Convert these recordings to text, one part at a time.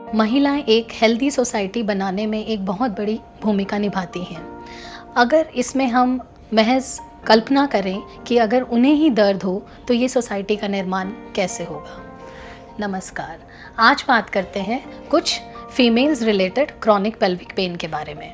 महिलाएं एक healthy society बनाने में एक बहुत बड़ी भूमिका निभाती हैं। अगर इसमें हम महज कल्पना करें कि अगर उन्हें ही दर्द हो तो ये सोसाइटी का निर्माण कैसे होगा। नमस्कार, आज बात करते हैं कुछ females related chronic pelvic pain के बारे में।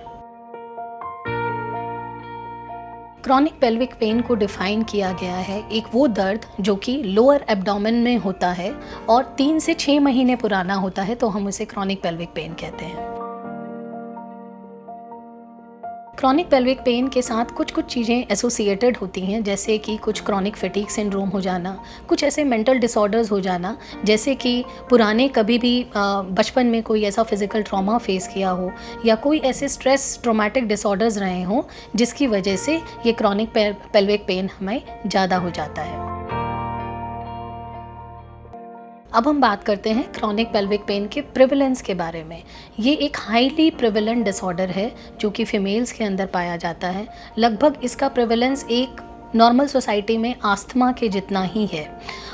क्रॉनिक पेल्विक पेन को डिफ़ाइन किया गया है एक वो दर्द जो कि लोअर एब्डोमेन में होता है और 3 से 6 महीने पुराना होता है, तो हम उसे क्रॉनिक पेल्विक पेन कहते हैं। क्रॉनिक पेल्विक पेन के साथ कुछ चीज़ें एसोसिएटेड होती हैं, जैसे कि कुछ क्रॉनिक फैटीग सिंड्रोम हो जाना, कुछ ऐसे मेंटल डिसऑर्डर्स हो जाना, जैसे कि पुराने कभी भी बचपन में कोई ऐसा फिज़िकल ट्रॉमा फेस किया हो या कोई ऐसे स्ट्रेस ट्रॉमेटिक डिसऑर्डर्स रहे हों जिसकी वजह से ये क्रॉनिक पेल्विक पेन हमें ज़्यादा हो जाता है। अब हम बात करते हैं क्रॉनिक पेल्विक पेन के प्रिवेलेंस के बारे में। ये एक हाईली प्रिवेलेंट डिसऑर्डर है जो कि फीमेल्स के अंदर पाया जाता है। लगभग इसका प्रिवेलेंस एक नॉर्मल सोसाइटी में आस्थमा के जितना ही है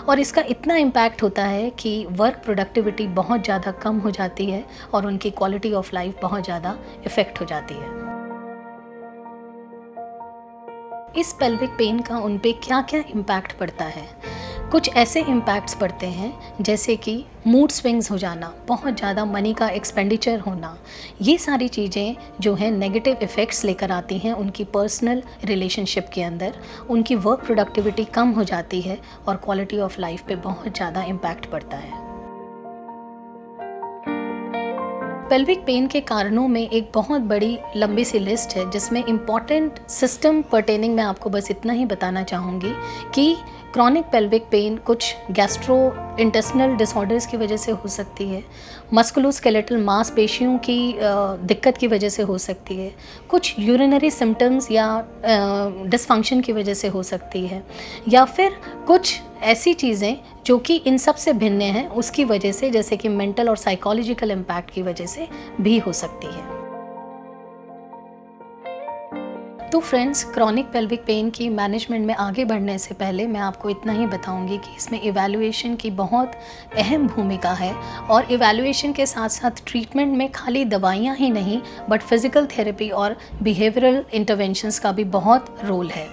और इसका इतना इम्पैक्ट होता है कि वर्क प्रोडक्टिविटी बहुत ज़्यादा कम हो जाती है और उनकी क्वालिटी ऑफ लाइफ बहुत ज़्यादा इफ़ेक्ट हो जाती है। इस पेल्विक पेन का उन पे क्या क्या इम्पैक्ट पड़ता है? कुछ ऐसे इम्पैक्ट्स पड़ते हैं जैसे कि मूड स्विंग्स हो जाना, बहुत ज़्यादा मनी का एक्सपेंडिचर होना। ये सारी चीज़ें जो हैं नेगेटिव इफ़ेक्ट्स लेकर आती हैं उनकी पर्सनल रिलेशनशिप के अंदर। उनकी वर्क प्रोडक्टिविटी कम हो जाती है और क्वालिटी ऑफ लाइफ पे बहुत ज़्यादा इम्पैक्ट पड़ता है। पेल्विक पेन के कारणों में एक बहुत बड़ी लंबी सी लिस्ट है जिसमें इम्पॉर्टेंट सिस्टम पर्टेनिंग मैं आपको बस इतना ही बताना चाहूँगी कि क्रॉनिक पेल्विक पेन कुछ गैस्ट्रो इंटेस्टिनल डिसऑर्डर्स की वजह से हो सकती है, मस्कुलोस्केलेटल मांसपेशियों की दिक्कत की वजह से हो सकती है, कुछ यूरिनरी सिम्टम्स या डिसफंक्शन की वजह से हो सकती है, या फिर कुछ ऐसी चीज़ें जो कि इन सब से भिन्न हैं उसकी वजह से, जैसे कि मेंटल और साइकोलॉजिकल इम्पैक्ट की वजह से भी हो सकती है। तो फ्रेंड्स, क्रॉनिक पेल्विक पेन की मैनेजमेंट में आगे बढ़ने से पहले मैं आपको इतना ही बताऊंगी कि इसमें इवैल्यूएशन की बहुत अहम भूमिका है और इवैल्यूएशन के साथ साथ ट्रीटमेंट में खाली दवाइयाँ ही नहीं बट फिज़िकल थेरेपी और बिहेवियरल इंटरवेंशंस का भी बहुत रोल है।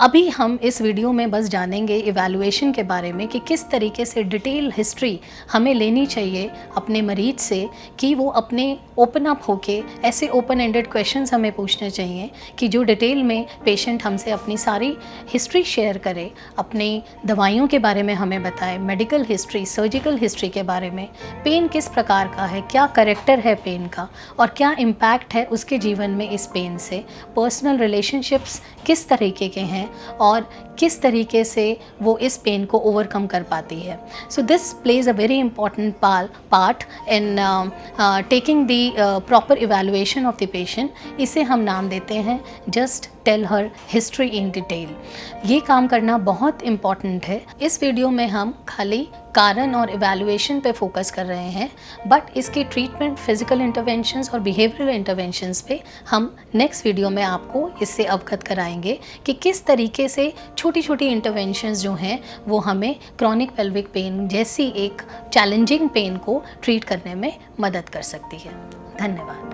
अभी हम इस वीडियो में बस जानेंगे इवैल्यूएशन के बारे में कि किस तरीके से डिटेल हिस्ट्री हमें लेनी चाहिए अपने मरीज से, कि वो अपने ओपन अप होके ऐसे ओपन एंडेड क्वेश्चंस हमें पूछने चाहिए कि जो डिटेल में पेशेंट हमसे अपनी सारी हिस्ट्री शेयर करे, अपनी दवाइयों के बारे में हमें बताए, मेडिकल हिस्ट्री, सर्जिकल हिस्ट्री के बारे में, पेन किस प्रकार का है, क्या करेक्टर है पेन का और क्या इम्पैक्ट है उसके जीवन में इस पेन से, पर्सनल रिलेशनशिप्स किस तरीके के हैं और किस तरीके से वो इस पेन को ओवरकम कर पाती है। So this plays a very important part in taking the proper evaluation of the patient. इसे हम नाम देते हैं just tell her history in detail. ये काम करना बहुत इम्पॉर्टेंट है। इस वीडियो में हम खाली कारण और इवैल्यूएशन पे फोकस कर रहे हैं, बट इसकी ट्रीटमेंट, फिजिकल इंटरवेंशंस और बिहेवियरल इंटरवेंशंस पे हम नेक्स्ट वीडियो में आपको इससे अवगत कराएंगे कि किस तरीके से छोटी छोटी इंटरवेंशंस जो हैं वो हमें क्रॉनिक पेल्विक पेन जैसी एक चैलेंजिंग पेन को ट्रीट करने में मदद कर सकती है। धन्यवाद।